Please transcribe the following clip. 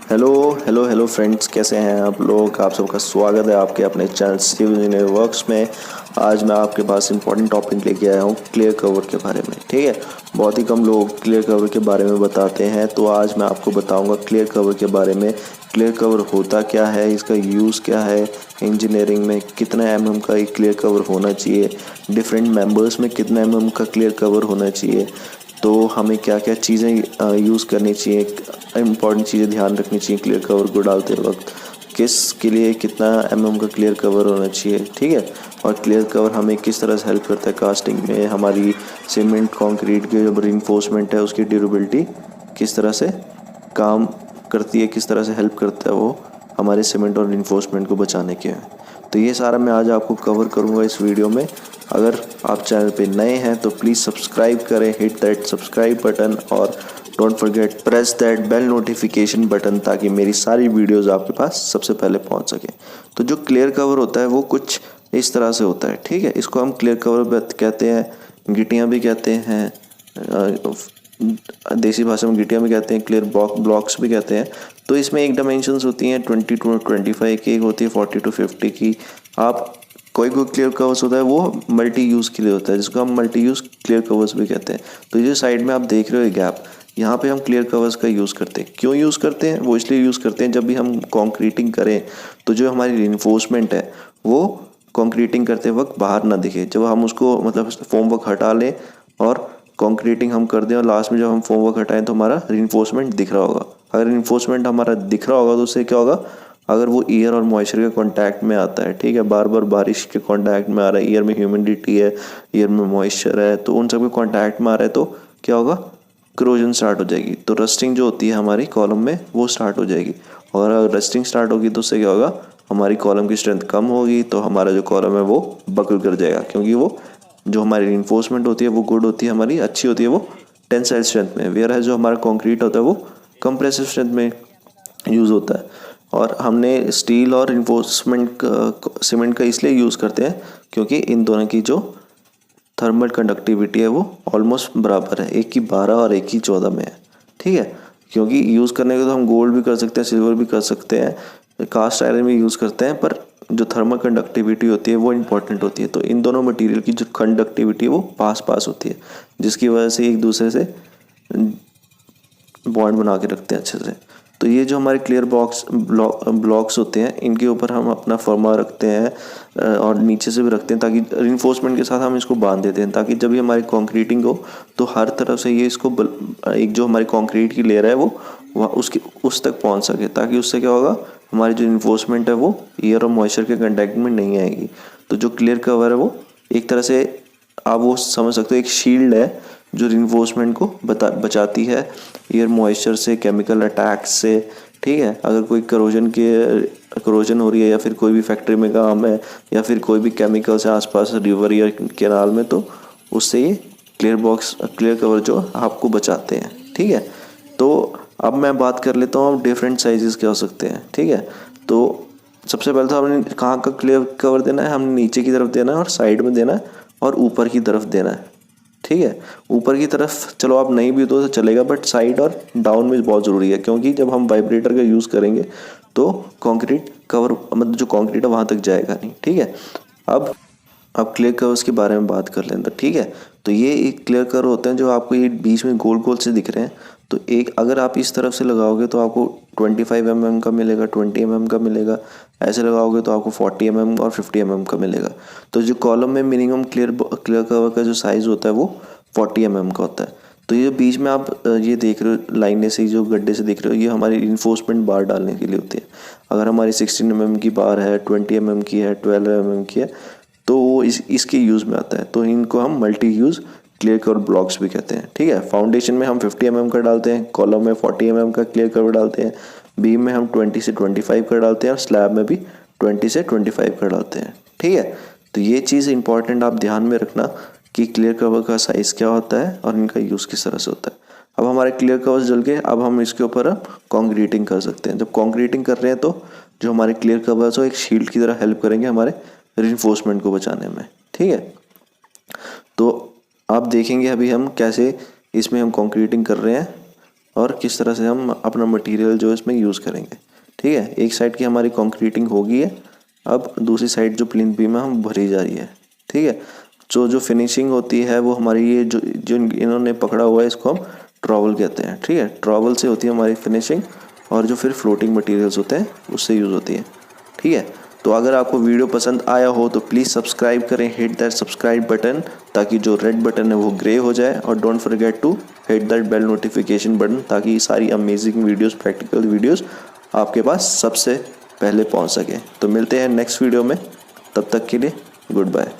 Hello hello hello friends, कैसे हैं आप लोग। आप सबका स्वागत है आपके अपने चैनल सिविल इंजीनियर वर्क्स में। आज मैं आपके पास इंपॉर्टेंट टॉपिक लेके आया हूँ क्लियर कवर के बारे में। ठीक है, बहुत ही कम लोग क्लियर कवर के बारे में बताते हैं, तो आज मैं आपको बताऊँगा क्लियर कवर के बारे में। क्लियर कवर होता क्या है, इसका यूज़ क्या है, इंजीनियरिंग में कितना mm का एक क्लियर कवर होना चाहिए, डिफरेंट मेंबर्स में कितना mm का क्लियर कवर होना चाहिए, तो हमें क्या क्या चीज़ें यूज़ करनी चाहिए, इम्पॉर्टेंट चीज़ें ध्यान रखनी चाहिए क्लियर कवर को डालते वक्त, किस के लिए कितना का क्लियर कवर होना चाहिए। ठीक है, और क्लियर कवर हमें किस तरह से हेल्प करता है कास्टिंग में, हमारी सीमेंट कंक्रीट के जो रिइंफोर्समेंट है उसकी ड्यूरेबिलिटी किस तरह से काम करती है, किस तरह से हेल्प करता है वो हमारे सीमेंट और रिइंफोर्समेंट को बचाने के। तो ये सारा मैं आज आपको कवर करूँगा इस वीडियो में। अगर आप चैनल पे नए हैं तो प्लीज़ सब्सक्राइब करें, हिट दैट सब्सक्राइब बटन और don't forget press that bell notification button, ताकि मेरी सारी वीडियोस आपके पास सबसे पहले पहुंच सके। तो जो क्लियर कवर होता है वो कुछ इस तरह से होता है। ठीक है, इसको हम क्लियर कवर कहते हैं, गिटियाँ भी कहते हैं, देसी भाषा में गिटियाँ भी कहते हैं, क्लियर ब्लॉक्स भी कहते हैं। तो इसमें एक डायमेंशंस होती हैं 20 to 25 की, एक होती है 40 to 50 की। आप कोई क्लियर कवर्स होता है वो मल्टी यूज़ के लिए होता है, जिसको हम मल्टी यूज़ क्लियर कवर्स भी कहते हैं। तो ये साइड में आप देख रहे हो गैप, यहाँ पे हम क्लियर कवर्स का यूज़ करते हैं। क्यों यूज़ करते हैं? वो इसलिए यूज़ करते हैं जब भी हम कंक्रीटिंग करें तो जो हमारी रिइंफोर्समेंट है वो कंक्रीटिंग करते वक्त बाहर ना दिखे। जब हम उसको मतलब फोम वर्क हटा लें और कंक्रीटिंग हम कर दें और लास्ट में जब हम फोम वर्क हटाएं तो हमारा रिइंफोर्समेंट दिख रहा होगा। अगर रिइंफोर्समेंट हमारा दिख रहा होगा तो उससे क्या होगा, अगर वो ईयर और मॉइस्चर के कांटेक्ट में आता है, ठीक है, बार बार बारिश के कांटेक्ट में आ रहा है, ईयर में ह्यूमिडिटी है, ईयर में मॉइस्चर है, तो उन सब के कांटेक्ट में आ रहा है तो क्या होगा, क्रोजन स्टार्ट हो जाएगी। तो रस्टिंग जो होती है हमारी कॉलम में वो स्टार्ट हो जाएगी। और अगर रस्टिंग स्टार्ट होगी तो उससे क्या होगा, हमारी कॉलम की स्ट्रेंथ कम होगी, तो हमारा जो कॉलम है वो बकल कर जाएगा। क्योंकि वो जो हमारी रिइंफोर्समेंट होती है वो गुड होती है, हमारी अच्छी होती है वो टेंसाइल स्ट्रेंथ में, वेयर है जो हमारा कंक्रीट होता है वो कंप्रेसिव स्ट्रेंथ में यूज़ होता है। और हमने स्टील और रिइंफोर्समेंट सीमेंट का इसलिए यूज़ करते हैं क्योंकि इन दोनों की जो थर्मल कंडक्टिविटी है वो ऑलमोस्ट बराबर है, एक की 12 और एक की 14 में है। ठीक है, क्योंकि यूज़ करने को तो हम गोल्ड भी कर सकते हैं, सिल्वर भी कर सकते हैं, कास्ट आयरन भी यूज़ करते हैं, पर जो थर्मल कंडक्टिविटी होती है वो इम्पॉर्टेंट होती है। तो इन दोनों मटेरियल की जो कंडक्टिविटी है वो पास पास होती है, जिसकी वजह से एक दूसरे से बॉन्ड बना के रखते हैं अच्छे से। तो ये जो हमारे क्लियर ब्लॉक्स होते हैं इनके ऊपर हम अपना फर्मा रखते हैं और नीचे से भी रखते हैं, ताकि रिइंफोर्समेंट के साथ हम इसको बांध देते हैं, ताकि जब भी हमारी कंक्रीटिंग हो तो हर तरफ से ये इसको एक जो हमारी कंक्रीट की लेयर है वो उसकी उस तक पहुंच सके, ताकि उससे क्या होगा, हमारी जो रिइंफोर्समेंट है वो एयर और मॉइस्चर के कंटेक्ट में नहीं आएगी। तो जो क्लियर कवर है वो एक तरह से आप वो समझ सकते हो एक शील्ड है जो रिइंफोर्समेंट को बचाती है एयर मॉइस्चर से, केमिकल अटैक्स से। ठीक है, अगर कोई करोजन हो रही है या फिर कोई भी फैक्ट्री में काम है या फिर कोई भी केमिकल से आसपास रिवर या कैनाल में, तो उससे ये क्लियर कवर जो आपको बचाते हैं। ठीक है, तो अब मैं बात कर लेता हूँ डिफरेंट साइजेस क्या हो सकते हैं। ठीक है, तो सबसे पहले तो हमने कहाँ का क्लियर कवर देना है, हमने नीचे की तरफ देना है और साइड में देना है और ऊपर की तरफ देना है। ठीक है, ऊपर की तरफ चलो आप नहीं भी तो चलेगा, बट साइड और डाउन में बहुत ज़रूरी है, क्योंकि जब हम वाइब्रेटर का यूज़ करेंगे तो कंक्रीट कवर मतलब जो कंक्रीट है वहाँ तक जाएगा नहीं। ठीक है, अब क्लियर कवर्स के बारे में बात कर लें तो ठीक है, तो ये एक क्लियर कवर होते हैं जो आपको ये बीच में गोल गोल से दिख रहे हैं। तो एक अगर आप इस तरफ से लगाओगे तो आपको 25 mm का मिलेगा, 20 mm का मिलेगा, ऐसे लगाओगे तो आपको 40 mm और 50 mm का मिलेगा। तो जो कॉलम में मिनिमम क्लियर कवर का जो साइज़ होता है वो 40 mm का होता है। तो ये जो बीच में आप ये देख रहे हो लाइनें से, जो गड्ढे से देख रहे हो, ये हमारी इन्फोर्समेंट बार डालने के लिए होती है। अगर हमारी 16 mm की बार है, 20 mm की है, 12 mm की है, तो वो इसके यूज़ में आता है। तो इनको हम multi use clear cover blocks भी कहते हैं। ठीक है, फाउंडेशन में हम 50 mm का डालते हैं, कॉलम में 40 mm का क्लियर कवर डालते हैं, बीम में हम 20 से 25 का डालते हैं और स्लैब में भी 20 से 25 का डालते हैं। ठीक है, तो ये चीज़ इंपॉर्टेंट आप ध्यान में रखना कि क्लियर कवर का साइज़ क्या होता है और इनका यूज़ किस तरह से होता है। अब हमारे क्लियर कवर्स जल गए, अब हम इसके ऊपर कंक्रीटिंग कर सकते हैं। जब कंक्रीटिंग कर रहे हैं तो जो हमारे क्लियर कवर्स हो एक शील्ड की तरह हेल्प करेंगे हमारे रिइंफोर्समेंट को बचाने में। ठीक है, तो आप देखेंगे अभी हम कैसे इसमें हम कंक्रीटिंग कर रहे हैं। और किस तरह से हम अपना मटेरियल जो इसमें यूज़ करेंगे। ठीक है, एक साइड की हमारी कंक्रीटिंग हो गई है, अब दूसरी साइड जो प्लिंथ बीम है हम भरी जा रही है। ठीक है, जो फिनिशिंग होती है वो हमारी ये जो इन्होंने पकड़ा हुआ है इसको हम ट्रॉवल कहते हैं। ठीक है, ट्रॉवल से होती है हमारी फिनिशिंग, और जो फिर फ्लोटिंग मटेरियल्स होते हैं उससे यूज़ होती है। ठीक है, तो अगर आपको वीडियो पसंद आया हो तो प्लीज़ सब्सक्राइब करें, हिट दैट सब्सक्राइब बटन, ताकि जो रेड बटन है वो ग्रे हो जाए, और don't forget to hit that bell notification button, ताकि सारी अमेजिंग वीडियोस, प्रैक्टिकल वीडियोस आपके पास सबसे पहले पहुंच सके। तो मिलते हैं नेक्स्ट वीडियो में, तब तक के लिए गुड बाय।